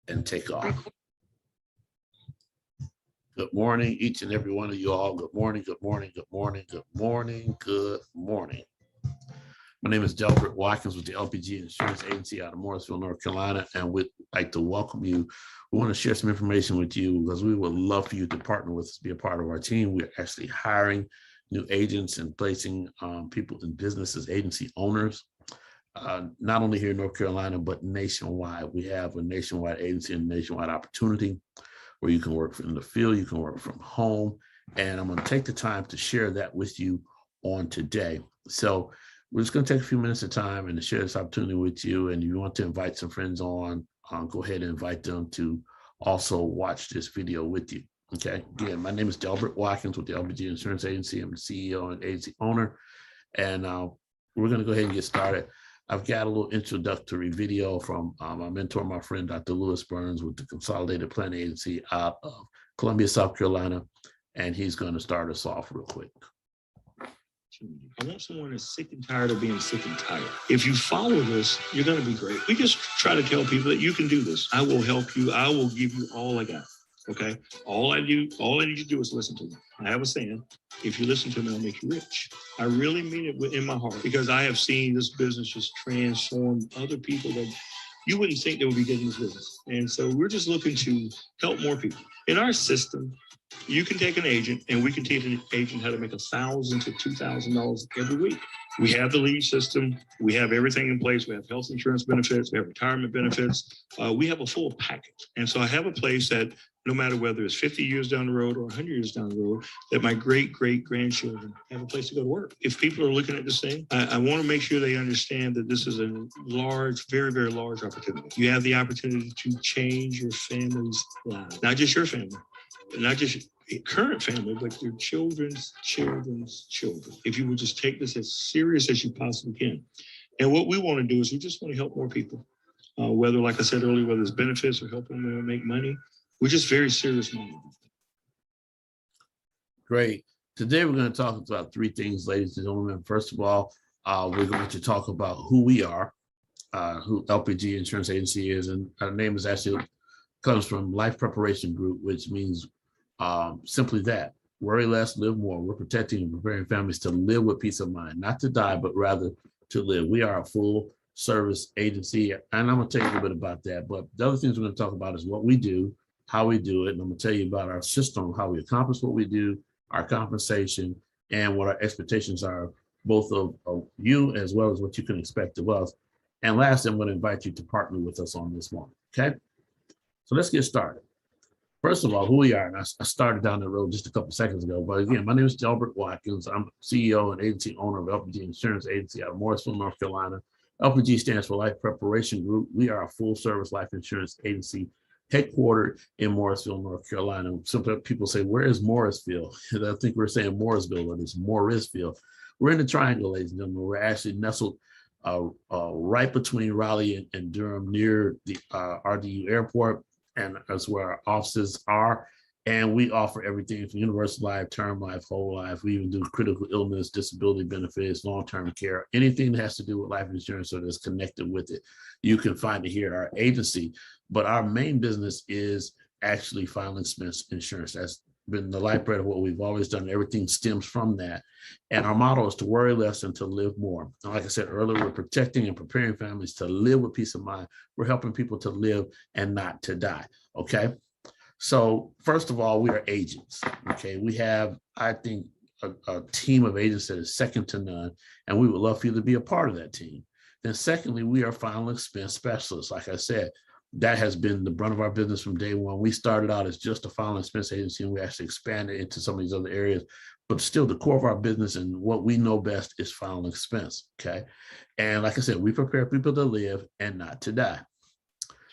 and take off. Good morning, each and every one of you all. Good morning, good morning, good morning, good morning, good morning. My name is Delbert Watkins with the LPG Insurance Agency out of Morrisville, North Carolina, and we'd like to welcome you. We want to share some information with you because we would love for you to partner with us, be a part of our team. We're actually hiring new agents and placing people in businesses, agency owners, not only here in North Carolina, but nationwide. We have a nationwide agency and nationwide opportunity where you can work in the field, you can work from home, and I'm going to take the time to share that with you on today. So we're just going to take a few minutes of time and to share this opportunity with you. And if you want to invite some friends on, go ahead and invite them to also watch this video with you. Okay. Again, my name is Delbert Watkins with the LPG Insurance Agency. I'm the CEO and agency owner. And we're going to go ahead and get started. I've got a little introductory video from my mentor, my friend, Dr. Lewis Burns with the Consolidated Planning Agency out of Columbia, South Carolina. And he's going to start us off real quick. I want someone that's sick and tired of being sick and tired. If you follow this, you're going to be great. We just try to tell people that you can do this. I will help you. I will give you all I got. Okay. All I need you to do is listen to me. I have a saying, if you listen to me, I'll make you rich. I really mean it in my heart because I have seen this business just transform other people that you wouldn't think they would be getting this business. And so we're just looking to help more people. In our system, you can take an agent and we can teach an agent how to make $1,000 to $2,000 every week. We have the lead system. We have everything in place. We have health insurance benefits. We have retirement benefits. We have a full package. And so I have a place that no matter whether it's 50 years down the road or 100 years down the road, that my great-great-grandchildren have a place to go to work. If people are looking at this thing, I want to make sure they understand that this is a large, very, very large opportunity. You have the opportunity to change your family's lives, not just your family, not just current family, but your children's children's children. If you would just take this as serious as you possibly can. And what we want to do is we just want to help more people, whether, like I said earlier, whether it's benefits or helping them make money. We're just very serious minded. Great. Today, we're going to talk about three things, ladies and gentlemen. First of all, we're going to talk about who we are, who LPG Insurance Agency is. And our name is actually comes from Life Preparation Group, which means simply that: worry less, live more. We're protecting and preparing families to live with peace of mind, not to die, but rather to live. We are a full service agency, and I'm going to tell you a little bit about that. But the other things we're going to talk about is what we do, how we do it, and I'm going to tell you about our system, how we accomplish what we do, our compensation, and what our expectations are, both of you as well as what you can expect of us. And lastly, I'm going to invite you to partner with us on this one. Okay, so let's get started. First of all, who we are, and I started down the road just a couple of seconds ago, but again, my name is Delbert Watkins. I'm CEO and agency owner of LPG Insurance Agency out of Morrisville, North Carolina. LPG stands for Life Preparation Group. We are a full service life insurance agency headquartered in Morrisville, North Carolina. Some people say, where is Morrisville? And I think we're saying Morrisville, but it's Morrisville. We're in the triangle, ladies and gentlemen. We're actually nestled right between Raleigh and Durham near the RDU airport. And that's where our offices are. And we offer everything from universal life, term life, whole life. We even do critical illness, disability benefits, long-term care, anything that has to do with life insurance or that's connected with it. You can find it here at our agency. But our main business is actually final expense insurance. That's been the lifeblood of what we've always done. Everything stems from that. And our motto is to worry less and to live more. And like I said earlier, we're protecting and preparing families to live with peace of mind. We're helping people to live and not to die. Okay. So first of all, we are agents. Okay. We have, I think, a team of agents that is second to none. And we would love for you to be a part of that team. Then secondly, we are final expense specialists. Like I said, that has been the brunt of our business from day one. We started out as just a final expense agency, and we actually expanded into some of these other areas. But still, the core of our business and what we know best is final expense. Okay. And like I said, we prepare people to live and not to die.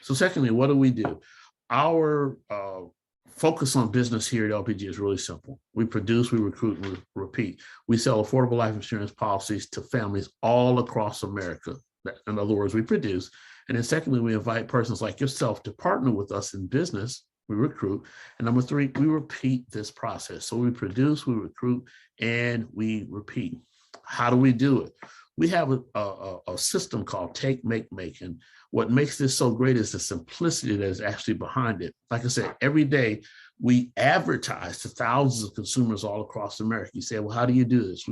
So secondly, what do? Our focus on business here at LPG is really simple. We produce, we recruit, and we repeat. We sell affordable life insurance policies to families all across America. In other words, we produce. And then secondly, we invite persons like yourself to partner with us in business. We recruit. And number three, we repeat this process. So we produce, we recruit, and we repeat. How do we do it? we have a system called Take, Make, Make. And what makes this so great is the simplicity that is actually behind it. Like I said, every day we advertise to thousands of consumers all across America. You say, well, how do you do this?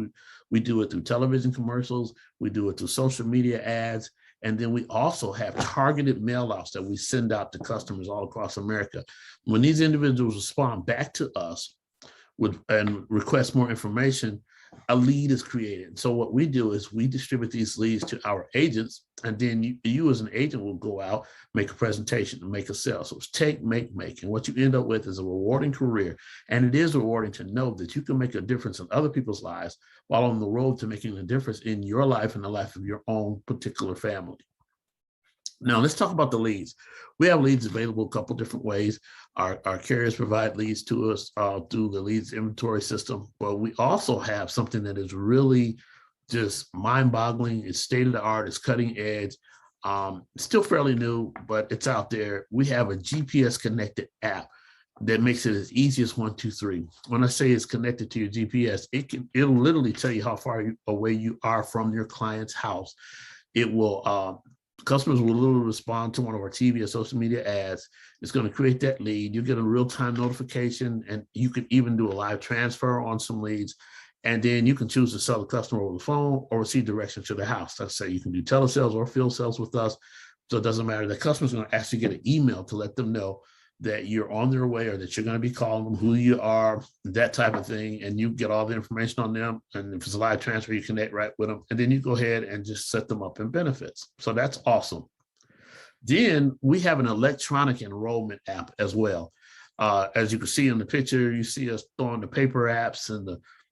We do it through television commercials. We do it through social media ads. And then we also have targeted mail outs that we send out to customers all across America. When these individuals respond back to us and request more information, a lead is created. So what we do is we distribute these leads to our agents, and then you as an agent will go out, make a presentation, and make a sale. So it's take, make, make. And what you end up with is a rewarding career. And it is rewarding to know that you can make a difference in other people's lives while on the road to making a difference in your life and the life of your own particular family. Now, let's talk about the leads. We have leads available a couple different ways. Our carriers provide leads to us through the leads inventory system, but we also have something that is really just mind-boggling. It's state-of-the-art, it's cutting edge, still fairly new, but it's out there. We have a GPS-connected app that makes it as easy as 1, 2, 3. When I say it's connected to your GPS, it'll literally tell you how far away you are from your client's house. It will customers will literally respond to one of our TV or social media ads. It's going to create that lead. You get a real-time notification, and you can even do a live transfer on some leads. And then you can choose to sell the customer over the phone or receive direction to the house. Let's say you can do telesales or field sales with us. So it doesn't matter. The customer's going to actually get an email to let them know that you're on their way or that you're going to be calling them, who you are, that type of thing. And you get all the information on them. And if it's a live transfer, you connect right with them. And then you go ahead and just set them up in benefits. So that's awesome. Then we have an electronic enrollment app as well. As you can see in the picture, you see us throwing the paper apps and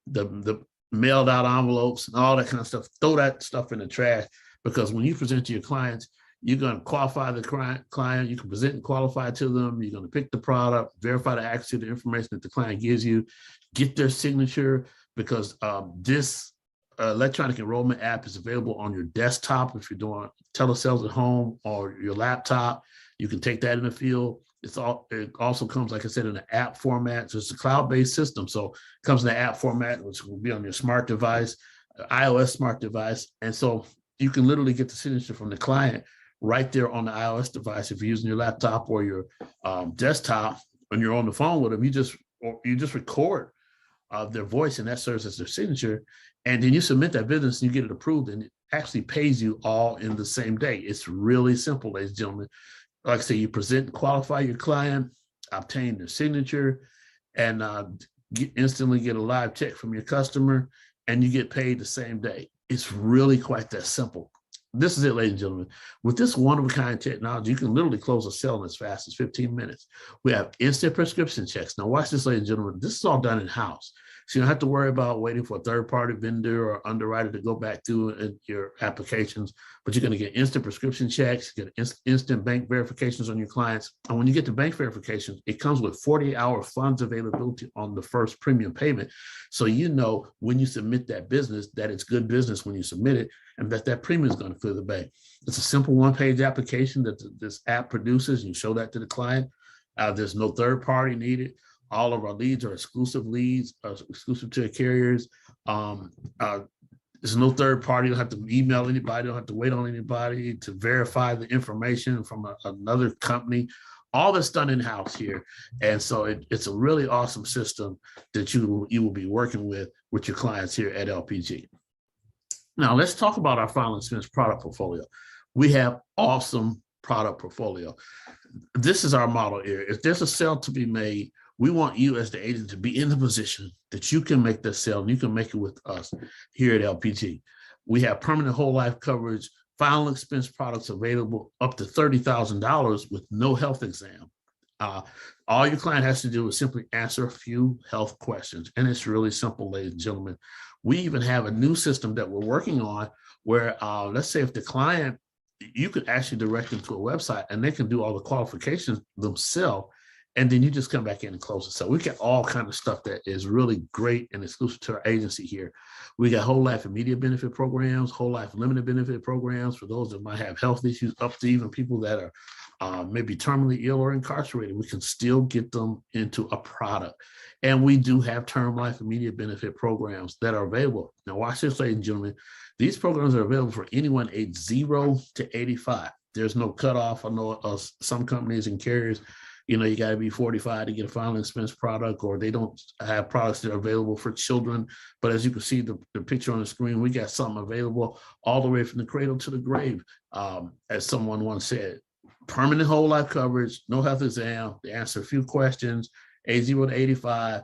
the mailed out envelopes and all that kind of stuff. Throw that stuff in the trash, because when you present to your clients, you're going to qualify the client. You can present and qualify to them. You're going to pick the product, verify the accuracy of the information that the client gives you, get their signature, because this electronic enrollment app is available on your desktop if you're doing telesales at home, or your laptop. You can take that in the field. It also comes, like I said, in an app format. So it's a cloud-based system. So it comes in the app format, which will be on your smart device, iOS smart device. And so you can literally get the signature from the client right there on the iOS device. If you're using your laptop or your desktop, when you're on the phone with them, you just record their voice, and that serves as their signature. And then you submit that business and you get it approved, and it actually pays you all in the same day. It's really simple, ladies and gentlemen. Like I say, you present and qualify your client, obtain their signature, and instantly get a live check from your customer, and you get paid the same day. It's really quite that simple. This is it, ladies and gentlemen. With this one-of-a-kind technology, you can literally close a sale in as fast as 15 minutes. We have instant prescription checks. Now, watch this, ladies and gentlemen. This is all done in-house. So you don't have to worry about waiting for a third-party vendor or underwriter to go back through your applications, but you're going to get instant prescription checks, get instant bank verifications on your clients. And when you get the bank verifications, it comes with 48-hour funds availability on the first premium payment. So you know when you submit that business, that it's good business when you submit it, and that premium is going to clear the bank. It's a simple one-page application that this app produces. You show that to the client. There's no third party needed. All of our leads are exclusive leads, exclusive to the carriers. There's no third party. You don't have to email anybody. You don't have to wait on anybody to verify the information from another company. All that's done in-house here. And so it's a really awesome system that you will be working with your clients here at LPG. Now, let's talk about our final expense product portfolio. We have awesome product portfolio. This is our model here. If there's a sale to be made, we want you as the agent to be in the position that you can make that sale, and you can make it with us here at LPG. We have permanent whole life coverage, final expense products available up to $30,000 with no health exam. All your client has to do is simply answer a few health questions. And it's really simple, ladies and gentlemen. We even have a new system that we're working on where, let's say if the client, you could actually direct them to a website and they can do all the qualifications themselves. And then you just come back in and close it. So we got all kind of stuff that is really great and exclusive to our agency here. We got whole life immediate benefit programs, whole life limited benefit programs for those that might have health issues, up to even people that are maybe terminally ill or incarcerated, we can still get them into a product. And we do have term life immediate benefit programs that are available. Now, watch this, ladies and gentlemen. These programs are available for anyone age 0 to 85. There's no cutoff. I know some companies and carriers, you got to be 45 to get a final expense product, or they don't have products that are available for children. But as you can see the picture on the screen, we got something available all the way from the cradle to the grave. As someone once said, permanent whole life coverage, no health exam, they answer a few questions, age 0 to 85,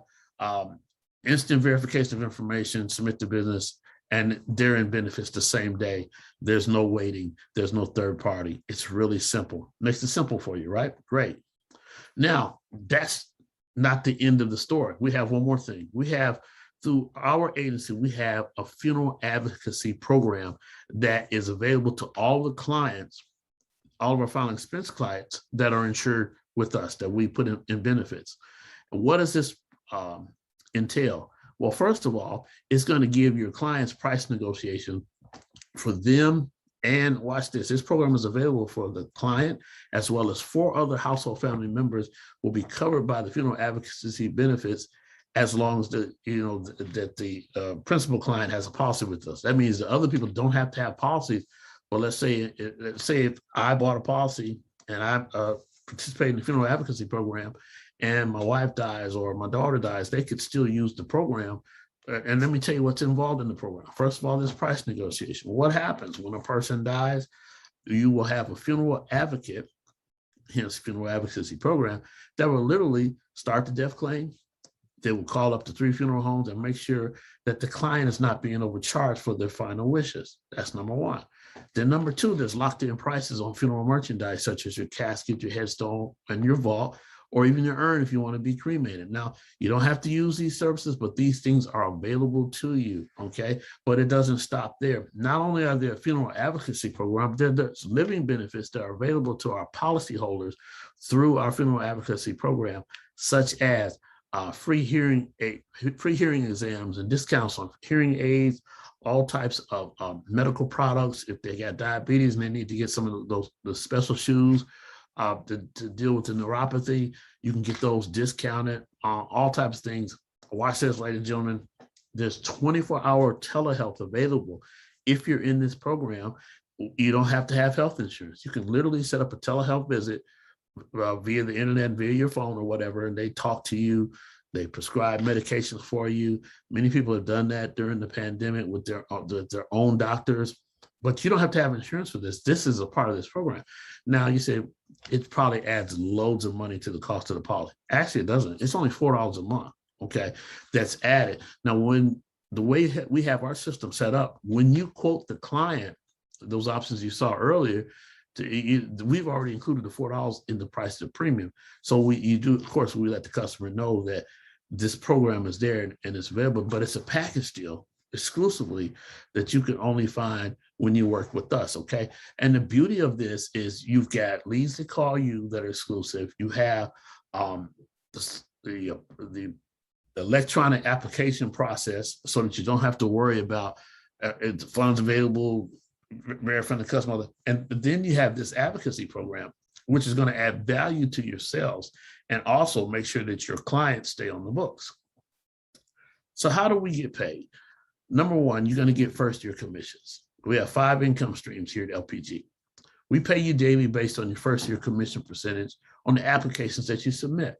instant verification of information, submit to business, and they're in benefits the same day. There's no waiting. There's no third party. It's really simple. Makes it simple for you, right? Great. Now, that's not the end of the story. We have one more thing. We have, through our agency, we have a funeral advocacy program that is available to all the clients, all of our final expense clients that are insured with us, that we put in benefits. What does this entail? Well, first of all, it's going to give your clients price negotiation for them. And watch this program is available for the client as well as 4 other household family members will be covered by the funeral advocacy benefits, as long as the principal client has a policy with us. That means that other people don't have to have policies. But let's say if I bought a policy and I participate in the funeral advocacy program, and my wife dies or my daughter dies, they could still use the program. And let me tell you what's involved in the program. First of all, there's price negotiation. What happens when a person dies? You will have a funeral advocate, hence funeral advocacy program, that will literally start the death claim. They will call up to 3 funeral homes and make sure that the client is not being overcharged for their final wishes. That's number 1. Then number 2, there's locked in prices on funeral merchandise, such as your casket, your headstone, and your vault, or even your urn if you want to be cremated. Now, you don't have to use these services, but these things are available to you, okay? But it doesn't stop there. Not only are there funeral advocacy programs, there's living benefits that are available to our policyholders through our funeral advocacy program, such as free hearing exams and discounts on hearing aids, all types of medical products. If they got diabetes and they need to get some of the special shoes, to deal with the neuropathy, you can get those discounted, all types of things. Watch this, ladies and gentlemen. There's 24-hour telehealth available. If you're in this program, you don't have to have health insurance. You can literally set up a telehealth visit via the internet, via your phone or whatever, and they talk to you. They prescribe medications for you. Many people have done that during the pandemic with their own doctors. But you don't have to have insurance for this. This is a part of this program. Now, you say it probably adds loads of money to the cost of the policy. Actually, it doesn't. It's only $4 a month, okay, that's added. Now, when the way we have our system set up, when you quote the client, those options you saw earlier, we've already included the $4 in the price of the premium. So we let the customer know that this program is there and it's available, but it's a package deal exclusively that you can only find when you work with us, okay? And the beauty of this is you've got leads that call you that are exclusive. You have the electronic application process so that you don't have to worry about funds available, verifying the customer. And then you have this advocacy program, which is going to add value to yourselves and also make sure that your clients stay on the books. So how do we get paid? Number 1, you're going to get first-year commissions. We have 5 income streams here at LPG. We pay you daily based on your first-year commission percentage on the applications that you submit.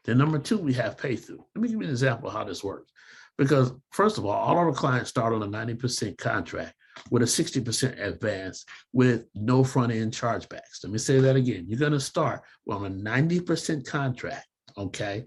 Then number 2, we have pay-through. Let me give you an example of how this works. Because first of all our clients start on a 90% contract with a 60% advance with no front-end chargebacks. Let me say that again. You're going to start on a 90% contract, okay?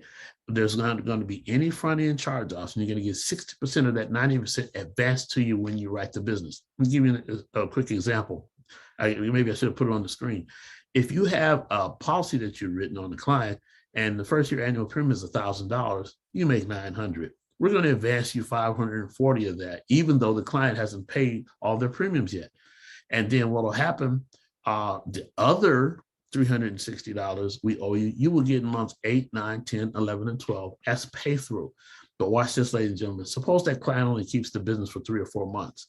There's not going to be any front-end charge-offs, and you're going to get 60% of that 90% advanced to you when you write the business. Let me give you a quick example. Maybe I should have put it on the screen. If you have a policy that you've written on the client, and the first year annual premium is $1,000, you make $900. We're going to advance you $540 of that, even though the client hasn't paid all their premiums yet. And then what will happen, the other $360 we owe you, you will get in months 8, 9, 10, 11, and 12 as pay through. But watch this, ladies and gentlemen. Suppose that client only keeps the business for 3 or 4 months.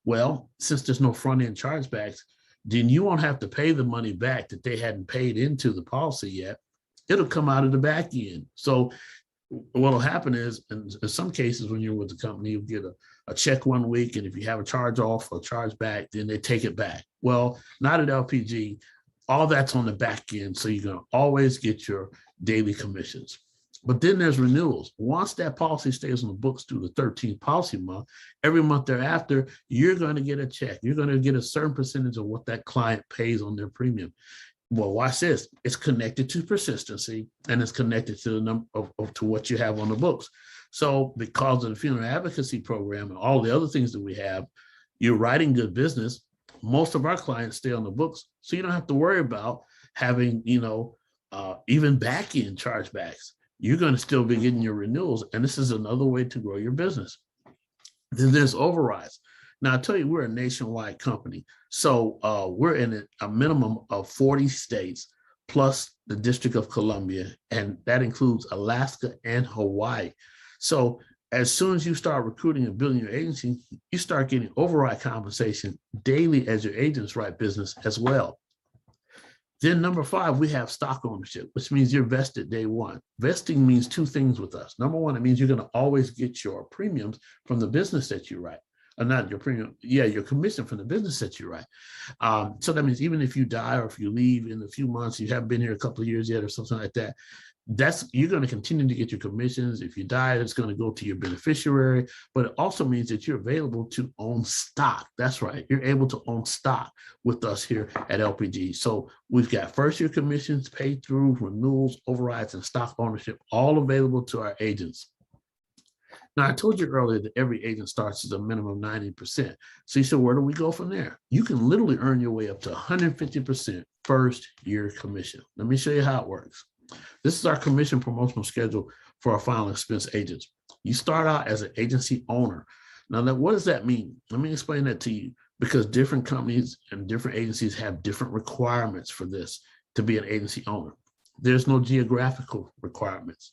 Well, since there's no front-end chargebacks, then you won't have to pay the money back that they hadn't paid into the policy yet. It'll come out of the back end. So what'll happen is, in some cases, when you're with the company, you'll get a check one week, and if you have a charge off or charge back, then they take it back. Well, not at LPG. All that's on the back end, so you're going to always get your daily commissions. But then there's renewals. Once that policy stays on the books through the 13th policy month, every month thereafter, you're going to get a check. You're going to get a certain percentage of what that client pays on their premium. Well, watch this. It's connected to persistency, and it's connected to the number to what you have on the books. So because of the funeral advocacy program and all the other things that we have, you're writing good business. Most of our clients stay on the books, so you don't have to worry about having, even back end chargebacks. You're going to still be getting your renewals, and this is another way to grow your business. Then there's overrides. Now, I tell you, we're a nationwide company. So we're in a minimum of 40 states plus the District of Columbia, and that includes Alaska and Hawaii. So as soon as you start recruiting and building your agency, you start getting override compensation daily as your agents write business as well. Then number 5, we have stock ownership, which means you're vested day one. Vesting means 2 things with us. Number 1, it means you're going to always get your premiums from the business that you write. Not your premium, your commission from the business that you write. So that means even if you die or if you leave in a few months, you haven't been here a couple of years yet or something like that, you're going to continue to get your commissions. If you die, it's going to go to your beneficiary, but it also means that you're available to own stock. That's right. You're able to own stock with us here at LPG. So we've got first year commissions, paid through, renewals, overrides, and stock ownership, all available to our agents. Now, I told you earlier that every agent starts at a minimum of 90%. So you said, where do we go from there? You can literally earn your way up to 150% first year commission. Let me show you how it works. This is our commission promotional schedule for our final expense agents. You start out as an agency owner. Now, what does that mean? Let me explain that to you, because different companies and different agencies have different requirements for this to be an agency owner. There's no geographical requirements.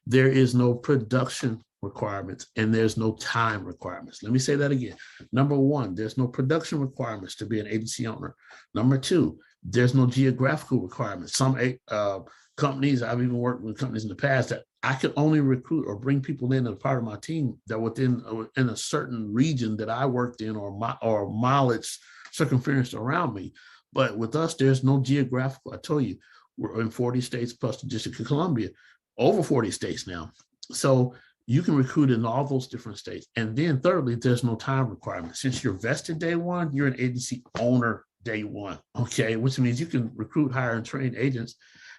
There is no production requirements, and there's no time requirements. Let me say that again. Number 1, there's no production requirements to be an agency owner. Number 2, there's no geographical requirements. Some companies, I've even worked with companies in the past, that I could only recruit or bring people in as part of my team that within in a certain region that I worked in or mileage circumference around me. But with us, there's no geographical. I told you, we're in 40 states plus the District of Columbia, over 40 states now. So you can recruit in all those different states. And then thirdly, there's no time requirement. Since you're vested day one, you're an agency owner day one, okay? Which means you can recruit, hire, and train agents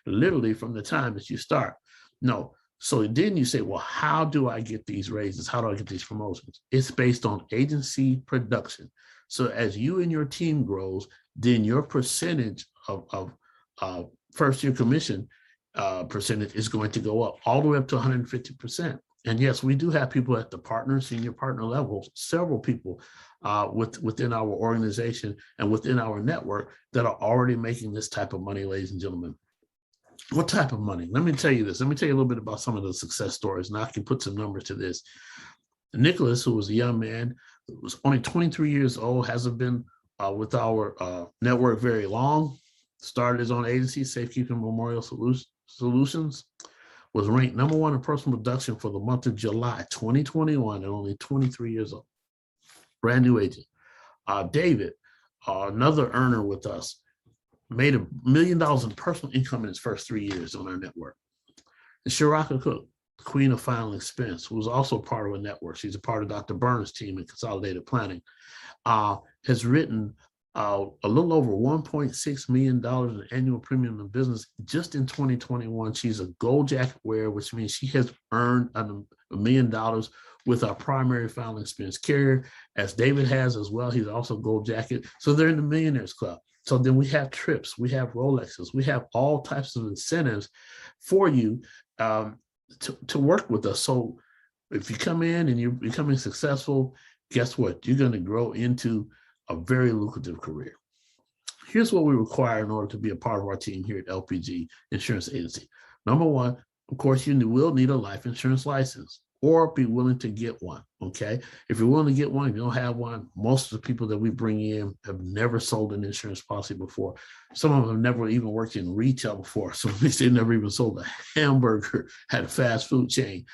literally from the time that you start. No. So then you say, well, how do I get these raises? How do I get these promotions? It's based on agency production. So as you and your team grows, then your percentage of first year commission percentage is going to go up all the way up to 150%. And yes, we do have people at the partner, senior partner levels, several people within our organization and within our network that are already making this type of money, ladies and gentlemen. What type of money? Let me tell you this. Let me tell you a little bit about some of the success stories, and I can put some numbers to this. Nicholas, who was a young man, was only 23 years old, hasn't been with our network very long, started his own agency, Safekeeping Memorial Solutions, was ranked number 1 in personal production for the month of July 2021 at only 23 years old. Brand new agent. David, another earner with us, made $1 million in personal income in his first 3 years on our network. And Shiraka Cook, queen of final expense, who was also part of a network. She's a part of Dr. Burns' team in consolidated planning, has written a little over $1.6 million in annual premium in business just in 2021. She's a gold jacket wearer, which means she has earned $1 million with our primary final expense carrier, as David has as well. He's also gold jacket. So they're in the Millionaires Club. So then we have trips, we have Rolexes, we have all types of incentives for you to work with us. So if you come in and you're becoming successful, guess what? You're going to grow into a very lucrative career. Here's what we require in order to be a part of our team here at LPG Insurance Agency. Number 1, of course, you will need a life insurance license. or be willing to get one. Okay. If you're willing to get one, if you don't have one, most of the people that we bring in have never sold an insurance policy before. Some of them have never even worked in retail before. So they never even sold a hamburger at a fast food chain.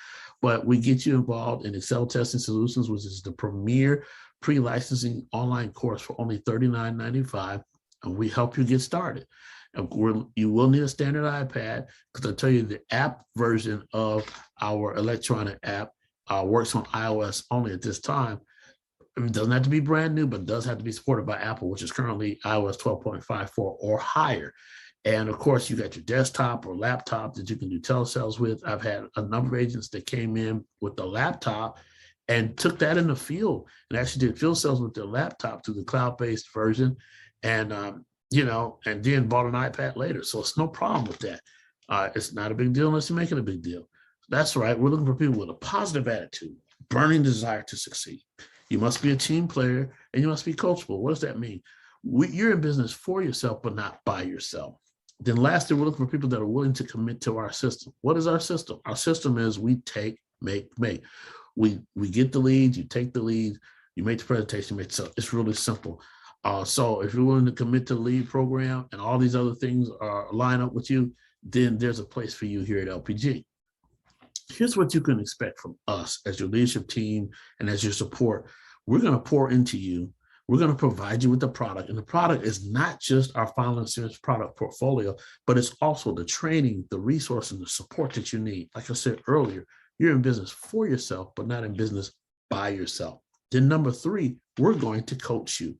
But we get you involved in Excel Testing Solutions, which is the premier pre-licensing online course for only $39.95. And we help you get started. You will need a standard iPad, because I tell you the app version of our electronic app works on iOS only at this time. It doesn't have to be brand new, but does have to be supported by Apple, which is currently iOS 12.54 or higher. And of course, you got your desktop or laptop that you can do telesales with. I've had a number of agents that came in with the laptop and took that in the field and actually did field sales with their laptop through the cloud-based version. And and then bought an iPad later. So it's no problem with that. It's not a big deal unless you make it a big deal. That's right. We're looking for people with a positive attitude, burning desire to succeed. You must be a team player and you must be coachable. What does that mean? You're in business for yourself, but not by yourself. Then lastly, we're looking for people that are willing to commit to our system. What is our system? Our system is we take, make. We get the leads, you take the leads, you make the presentation, make it. It's really simple. So if you're willing to commit to the lead program and all these other things line up with you, then there's a place for you here at LPG. Here's what you can expect from us as your leadership team and as your support. We're going to pour into you. We're going to provide you with the product. And the product is not just our final insurance product portfolio, but it's also the training, the resources, and the support that you need. Like I said earlier, you're in business for yourself, but not in business by yourself. Then number 3, we're going to coach you.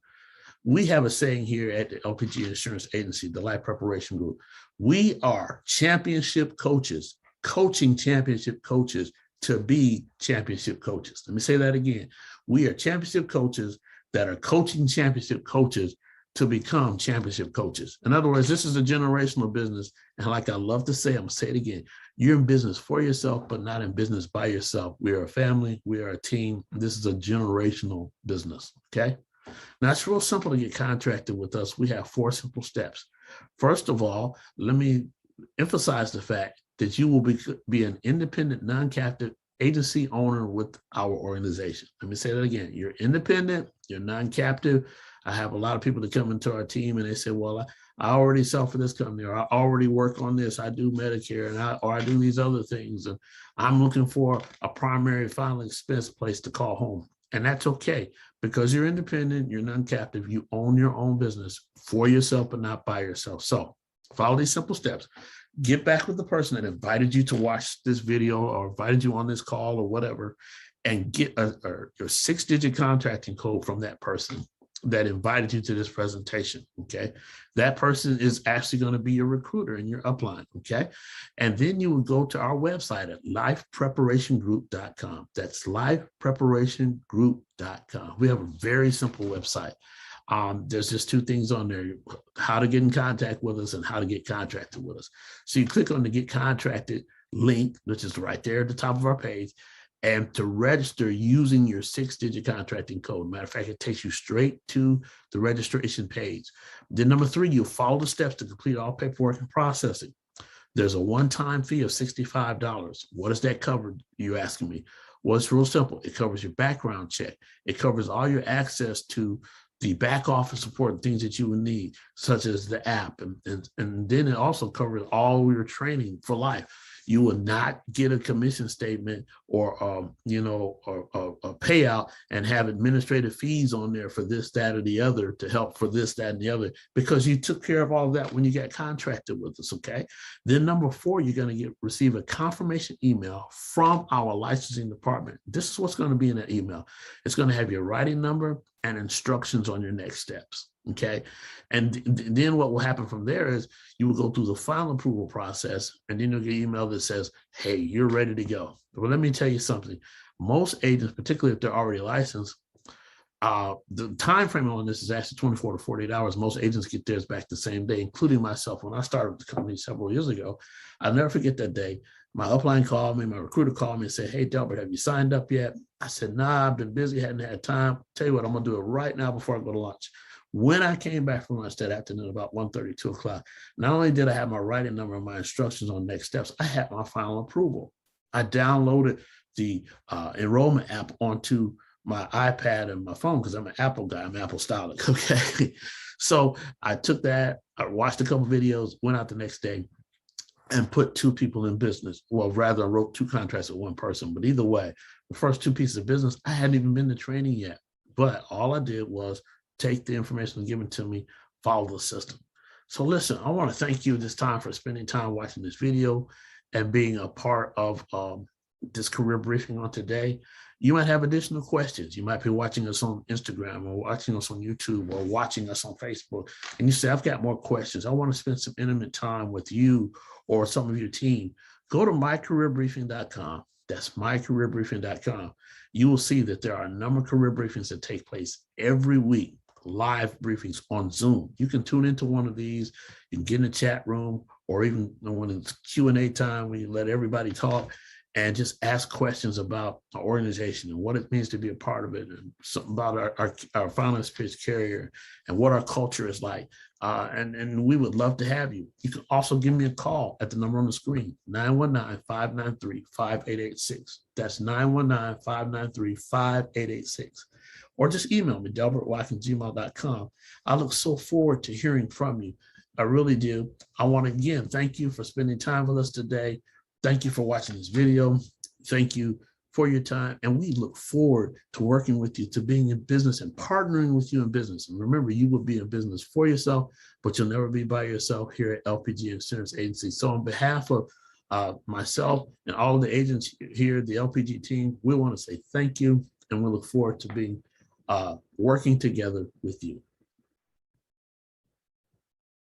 We have a saying here at the LPG Insurance Agency, the Life Preparation Group. We are championship coaches, coaching championship coaches to be championship coaches. Let me say that again. We are championship coaches that are coaching championship coaches to become championship coaches. In other words, this is a generational business. And like I love to say, I'm going to say it again. You're in business for yourself, but not in business by yourself. We are a family. We are a team. This is a generational business. Okay. Now, it's real simple to get contracted with us. We have 4 simple steps. First of all, let me emphasize the fact that you will be an independent, non-captive agency owner with our organization. Let me say that again. You're independent, you're non-captive. I have a lot of people that come into our team and they say, well, I already sell for this company, or I already work on this. I do Medicare, and I do these other things. And I'm looking for a primary final expense place to call home. And that's okay, because you're independent, you're non-captive, you own your own business for yourself, but not by yourself. So follow these simple steps. Get back with the person that invited you to watch this video or invited you on this call or whatever, and get your 6-digit contracting code from that person that invited you to this presentation. Okay. That person is actually going to be your recruiter in your upline. Okay. And then you would go to our website at lifepreparationgroup.com. That's lifepreparationgroup.com. We have a very simple website. There's just 2 things on there: how to get in contact with us and how to get contracted with us. So you click on the Get Contracted link, which is right there at the top of our page, and to register using your 6-digit contracting code. Matter of fact, it takes you straight to the registration page. Then number 3, you'll follow the steps to complete all paperwork and processing. There's a one-time fee of $65. What does that cover, you're asking me? Well, it's real simple. It covers your background check. It covers all your access to the back office support and things that you would need, such as the app. And then it also covers all your training for life. You will not get a commission statement or a payout and have administrative fees on there for this, that, or the other to help for this, that, and the other, because you took care of all of that when you got contracted with us. Okay. Then number 4, you're going to receive a confirmation email from our licensing department. This is what's going to be in that email. It's going to have your writing number and instructions on your next steps. Okay. And then what will happen from there is you will go through the final approval process, and then you'll get an email that says, hey, you're ready to go. But let me tell you something. Most agents, particularly if they're already licensed, the time frame on this is actually 24 to 48 hours. Most agents get theirs back the same day, including myself. When I started the company several years ago, I'll never forget that day. My upline called me, my recruiter called me and said, hey, Delbert, have you signed up yet? I said, nah, I've been busy, hadn't had time. Tell you what, I'm going to do it right now before I go to lunch. When I came back from lunch that afternoon, about 1:30, 2 o'clock, not only did I have my writing number and my instructions on next steps, I had my final approval. I downloaded the enrollment app onto my iPad and my phone because I'm an Apple guy. I'm apostolic. Okay. So I took that, I watched a couple videos, went out the next day and put 2 people in business. Well, rather, I wrote 2 contracts with 1 person. But either way, the first 2 pieces of business, I hadn't even been to training yet. But all I did was take the information given to me, follow the system. So listen, I want to thank you this time for spending time watching this video and being a part of this career briefing on today. You might have additional questions. You might be watching us on Instagram or watching us on YouTube or watching us on Facebook. And you say, I've got more questions. I want to spend some intimate time with you or some of your team. Go to mycareerbriefing.com. That's mycareerbriefing.com. You will see that there are a number of career briefings that take place every week, live briefings on Zoom. You can tune into one of these, you can get in the chat room, or even when it's Q&A time, when you let everybody talk and just ask questions about our organization and what it means to be a part of it, and something about our final experience carrier and what our culture is like. And we would love to have you. You can also give me a call at the number on the screen, 919-593-5886. That's 919-593-5886. Or just email me, delbertwatkins@gmail.com. I look so forward to hearing from you. I really do. I want to, again, thank you for spending time with us today. Thank you for watching this video. Thank you for your time. And we look forward to working with you, to being in business and partnering with you in business. And remember, you will be in business for yourself, but you'll never be by yourself here at LPG Insurance Agency. So on behalf of myself and all of the agents here, the LPG team, we want to say thank you. And we look forward to being working together with you.